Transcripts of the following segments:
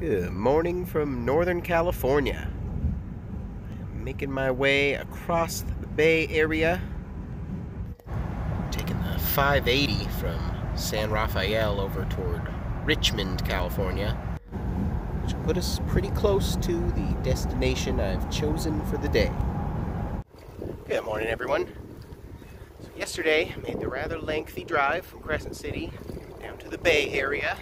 Good morning from Northern California. I'm making my way across the Bay Area. Taking the 580 from San Rafael over toward Richmond, California, which will put us pretty close to the destination I've chosen for the day. Good morning, everyone. So yesterday, I made the rather lengthy drive from Crescent City down to the Bay Area.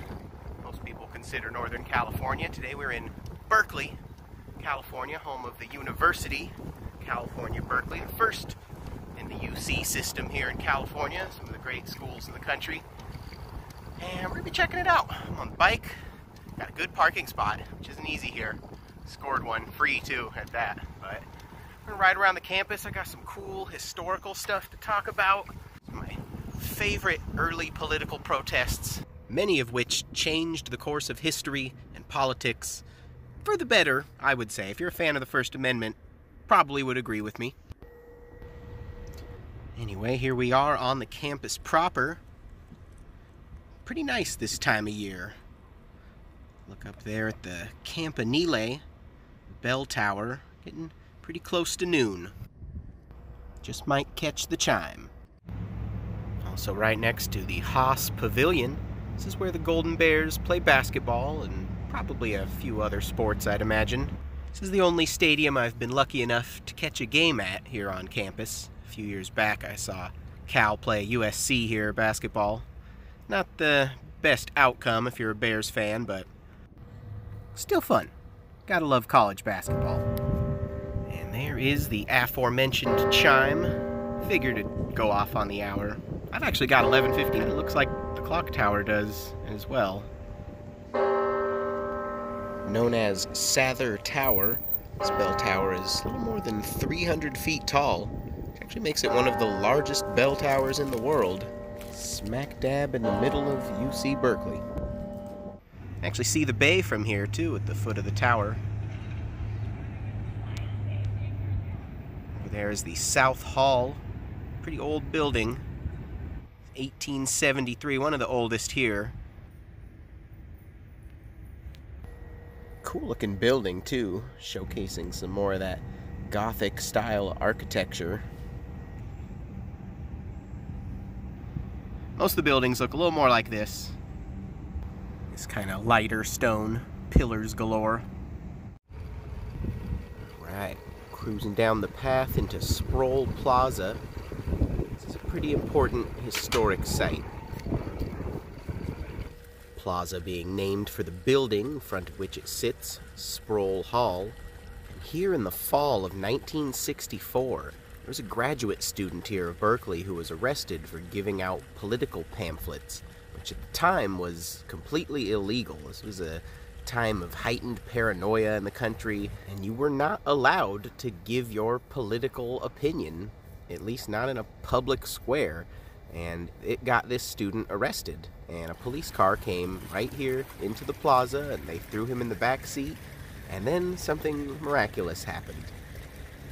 Most people consider Northern California. Today we're in Berkeley, California, home of the University, California, Berkeley, the first in the UC system here in California, some of the great schools in the country. And we're going to be checking it out. I'm on the bike, got a good parking spot, which isn't easy here. Scored one free too at that. But I'm going to ride around the campus. I got some cool historical stuff to talk about. Some of my favorite early political protests, many of which changed the course of history and politics for the better, I would say. If you're a fan of the First Amendment, probably would agree with me. Anyway, here we are on the campus proper. Pretty nice this time of year. Look up there at the Campanile bell tower, getting pretty close to noon. Just might catch the chime. Also right next to the Haas Pavilion. This is where the Golden Bears play basketball and probably a few other sports, I'd imagine. This is the only stadium I've been lucky enough to catch a game at here on campus. A few years back I saw Cal play USC here basketball. Not the best outcome if you're a Bears fan, but still fun. Gotta love college basketball. And there is the aforementioned chime. Figured it'd go off on the hour. I've actually got 11:15. It looks like the clock tower does as well. Known as Sather Tower, this bell tower is a little more than 300 feet tall, which actually makes it one of the largest bell towers in the world, smack dab in the middle of UC Berkeley. Actually see the bay from here too at the foot of the tower. Over there is the South Hall, pretty old building, 1873, one of the oldest here. Cool looking building too, showcasing some more of that Gothic style architecture. Most of the buildings look a little more like this. This kind of lighter stone, pillars galore. Right, cruising down the path into Sprole Plaza. This is a pretty important historic site. Plaza being named for the building in front of which it sits, Sproul Hall. And here in the fall of 1964, there was a graduate student here of Berkeley who was arrested for giving out political pamphlets, which at the time was completely illegal. This was a time of heightened paranoia in the country, and you were not allowed to give your political opinion, at least not in a public square. And it got this student arrested, and a police car came right here into the plaza, and they threw him in the back seat, and then something miraculous happened.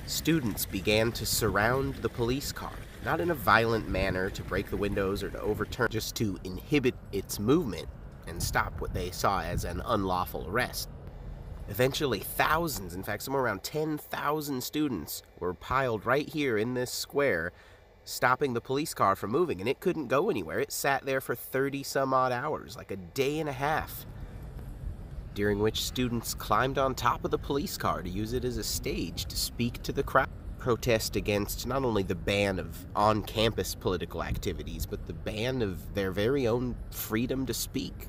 Students began to surround the police car, not in a violent manner to break the windows or to overturn, just to inhibit its movement and stop what they saw as an unlawful arrest. Eventually, thousands, in fact somewhere around 10,000 students were piled right here in this square, stopping the police car from moving, and it couldn't go anywhere. It sat there for 30 some odd hours, like a day and a half, during which students climbed on top of the police car to use it as a stage to speak to the crowd. Protest against not only the ban of on-campus political activities, but the ban of their very own freedom to speak.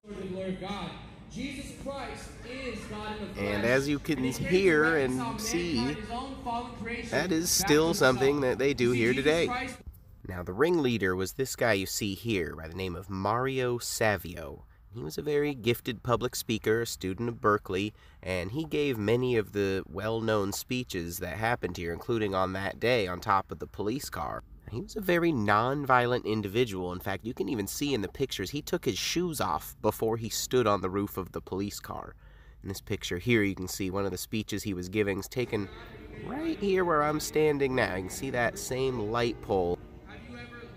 For the glory of God. Jesus Christ is God in the flesh. And as you can hear and see, that is still something that they do here today. Now, the ringleader was this guy you see here by the name of Mario Savio. He was a very gifted public speaker, a student of Berkeley, and he gave many of the well-known speeches that happened here, including on that day on top of the police car. He was a very non-violent individual. In fact, you can even see in the pictures, he took his shoes off before he stood on the roof of the police car. In this picture here, you can see one of the speeches he was giving is taken right here where I'm standing now. You can see that same light pole.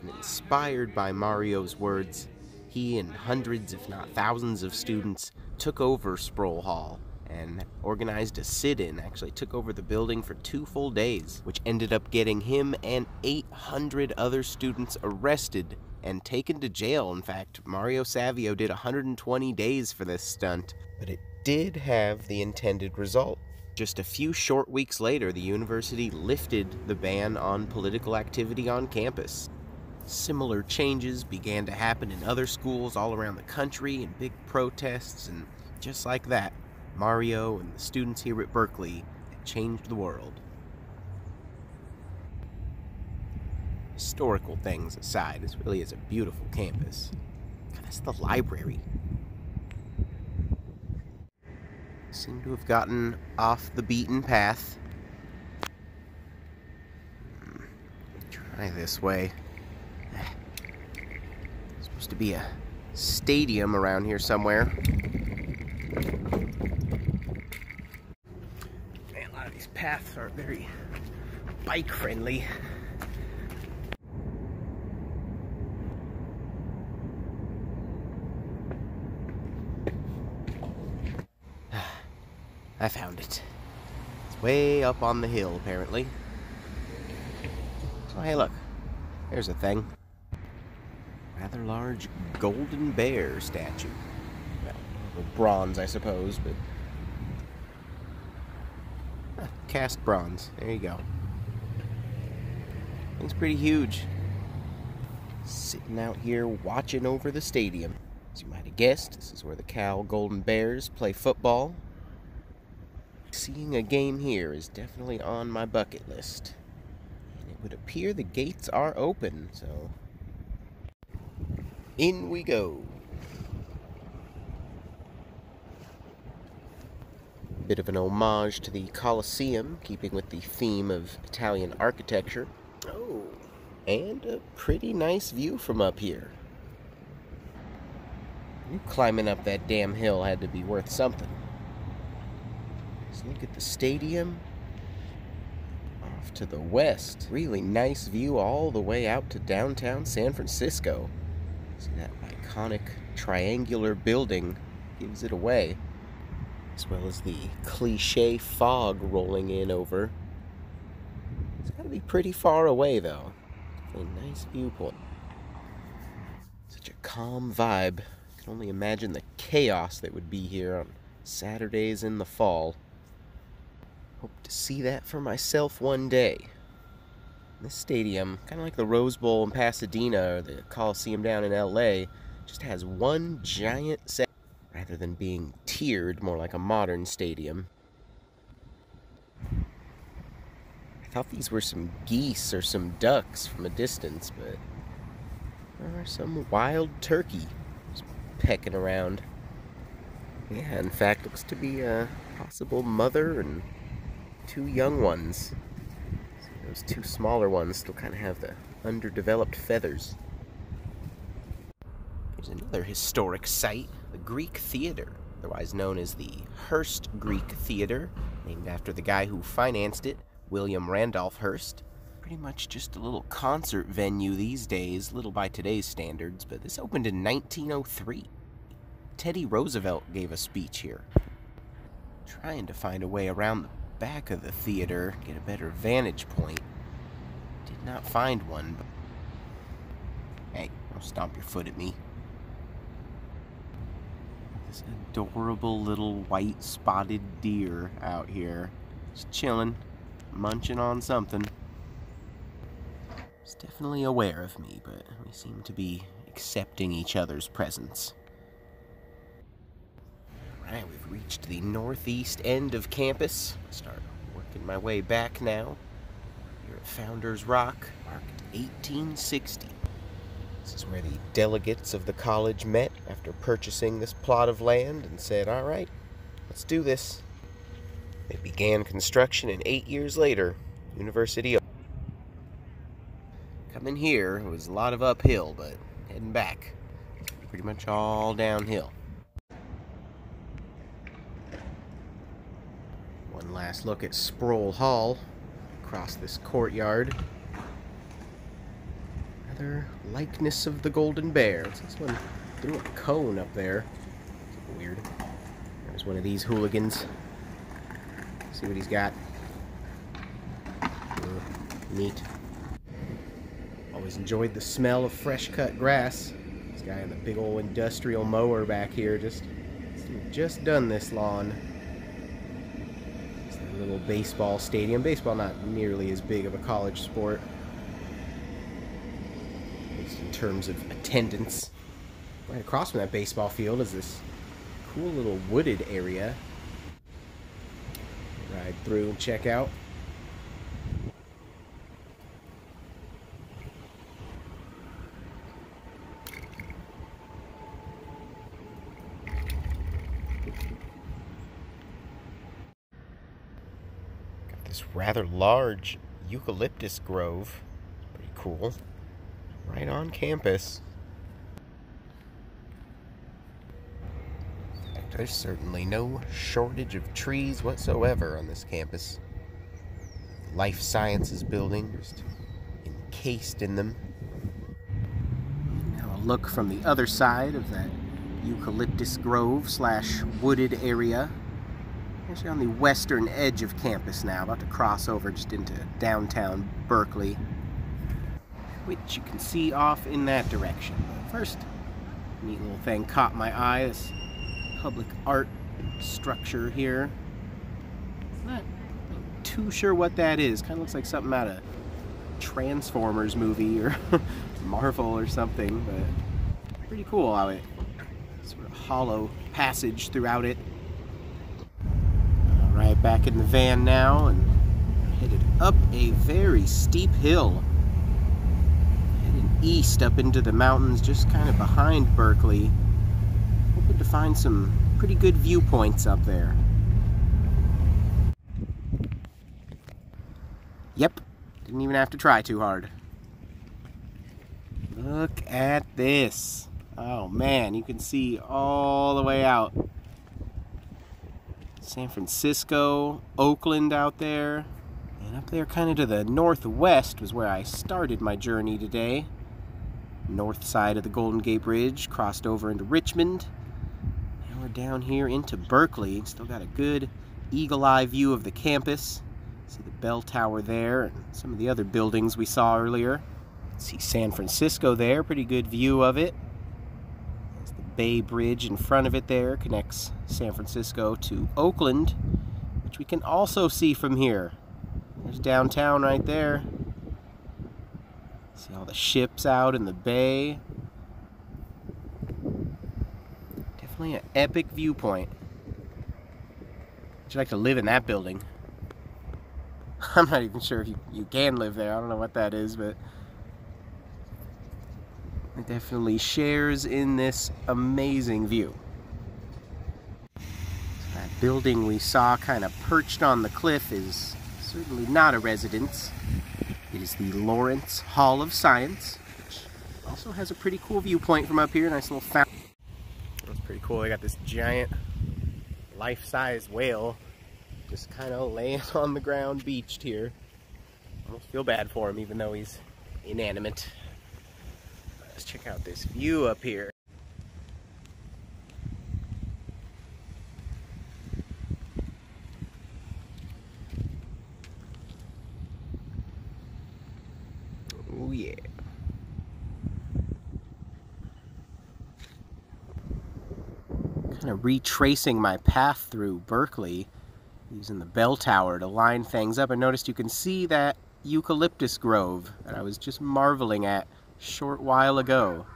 And inspired by Mario's words, He and hundreds, if not thousands, of students took over Sproul Hall and organized a sit-in, actually took over the building for 2 full days, which ended up getting him and 800 other students arrested and taken to jail. In fact, Mario Savio did 120 days for this stunt, but it did have the intended result. Just a few short weeks later, the university lifted the ban on political activity on campus. Similar changes began to happen in other schools all around the country in big protests, and just like that, Mario and the students here at Berkeley had changed the world. Historical things aside, this really is a beautiful campus. God, that's the library. Seem to have gotten off the beaten path. Try this way. Supposed to be a stadium around here somewhere. Man, a lot of these paths aren't very bike friendly. I found it. It's way up on the hill, apparently. Oh, hey, look. There's a thing. Rather large golden bear statue. Well, bronze, I suppose, but... cast bronze. There you go. Thing's pretty huge. Sitting out here watching over the stadium. As you might have guessed, this is where the Cal Golden Bears play football. Seeing a game here is definitely on my bucket list. And it would appear the gates are open, so... in we go. Bit of an homage to the Colosseum, keeping with the theme of Italian architecture. Oh, and a pretty nice view from up here. Climbing up that damn hill had to be worth something. Let's look at the stadium. Off to the west. Really nice view all the way out to downtown San Francisco. See that iconic triangular building gives it away. As well as the cliche fog rolling in over. It's gotta be pretty far away though. A nice viewpoint. Such a calm vibe. I can only imagine the chaos that would be here on Saturdays in the fall. Hope to see that for myself one day. This stadium, kind of like the Rose Bowl in Pasadena or the Coliseum down in LA, just has one giant set rather than being tiered more like a modern stadium. I thought these were some geese or some ducks from a distance, but there are some wild turkey just pecking around. Yeah, in fact, looks to be a possible mother and 2 young ones. Those 2 smaller ones still kind of have the underdeveloped feathers. Here's another historic site, the Greek Theater, otherwise known as the Hearst Greek Theater, named after the guy who financed it, William Randolph Hearst. Pretty much just a little concert venue these days, little by today's standards, but this opened in 1903. Teddy Roosevelt gave a speech here. Trying to find a way around the back of the theater, get a better vantage point. Did not find one, but... Hey, don't stomp your foot at me. This adorable little white spotted deer out here. Just chilling, munching on something. It's definitely aware of me, but we seem to be accepting each other's presence. Alright, we've reached the northeast end of campus. Start working my way back now. Here at Founders Rock, marked 1860. This is where the delegates of the college met after purchasing this plot of land and said, alright, let's do this. They began construction, and 8 years later, university opened. Coming here was a lot of uphill, but heading back, pretty much all downhill. One last look at Sproul Hall across this courtyard. Another likeness of the Golden Bear. What's this one? threw a cone up there. Weird. There's one of these hooligans. See what he's got. Neat. Always enjoyed the smell of fresh cut grass. This guy on the big old industrial mower back here just done this lawn. It's a little baseball stadium. Baseball not nearly as big of a college sport, at least in terms of attendance. Right across from that baseball field is this cool little wooded area. Ride through and check out. Got this rather large eucalyptus grove. Pretty cool. Right on campus. There's certainly no shortage of trees whatsoever on this campus. Life Sciences building, just encased in them. Now a look from the other side of that eucalyptus grove slash wooded area. Actually on the western edge of campus now, about to cross over just into downtown Berkeley, which you can see off in that direction. But first, neat little thing caught my eye. This public art structure here. Not too sure what that is. Kind of looks like something out of Transformers movie or Marvel or something, but pretty cool how it sort of hollow passage throughout it. Alright, back in the van now and headed up a very steep hill. Heading east up into the mountains just kind of behind Berkeley. Hoping to find some pretty good viewpoints up there. Yep, didn't even have to try too hard. Look at this. Oh man, you can see all the way out. San Francisco, Oakland out there. And up there kind of to the northwest was where I started my journey today. North side of the Golden Gate Bridge, crossed over into Richmond. Now we're down here into Berkeley. Still got a good eagle-eye view of the campus. See the bell tower there and some of the other buildings we saw earlier. See San Francisco there, pretty good view of it. There's the Bay Bridge in front of it there, connects San Francisco to Oakland, which we can also see from here. There's downtown right there. See all the ships out in the bay. Definitely an epic viewpoint. Would you like to live in that building? I'm not even sure if you can live there. I don't know what that is, but it definitely shares in this amazing view. That building we saw kind of perched on the cliff is certainly not a residence. It is the Lawrence Hall of Science, which also has a pretty cool viewpoint from up here. Nice little fountain. That's pretty cool. They got this giant life-size whale just kind of laying on the ground beached here. Almost feel bad for him even though he's inanimate. Let's check out this view up here. Oh yeah. Kind of retracing my path through Berkeley, using the bell tower to line things up. I noticed you can see that eucalyptus grove that I was just marveling at a short while ago.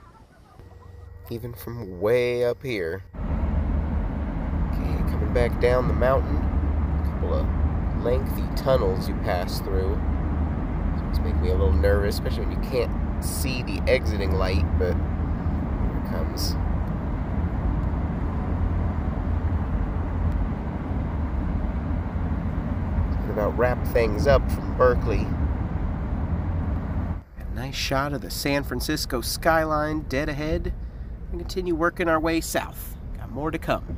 Even from way up here. Okay, coming back down the mountain, a couple of lengthy tunnels you pass through. It's making me a little nervous, especially when you can't see the exiting light, but here it comes. About wrap things up from Berkeley. A nice shot of the San Francisco skyline dead ahead. And continue working our way south. Got more to come.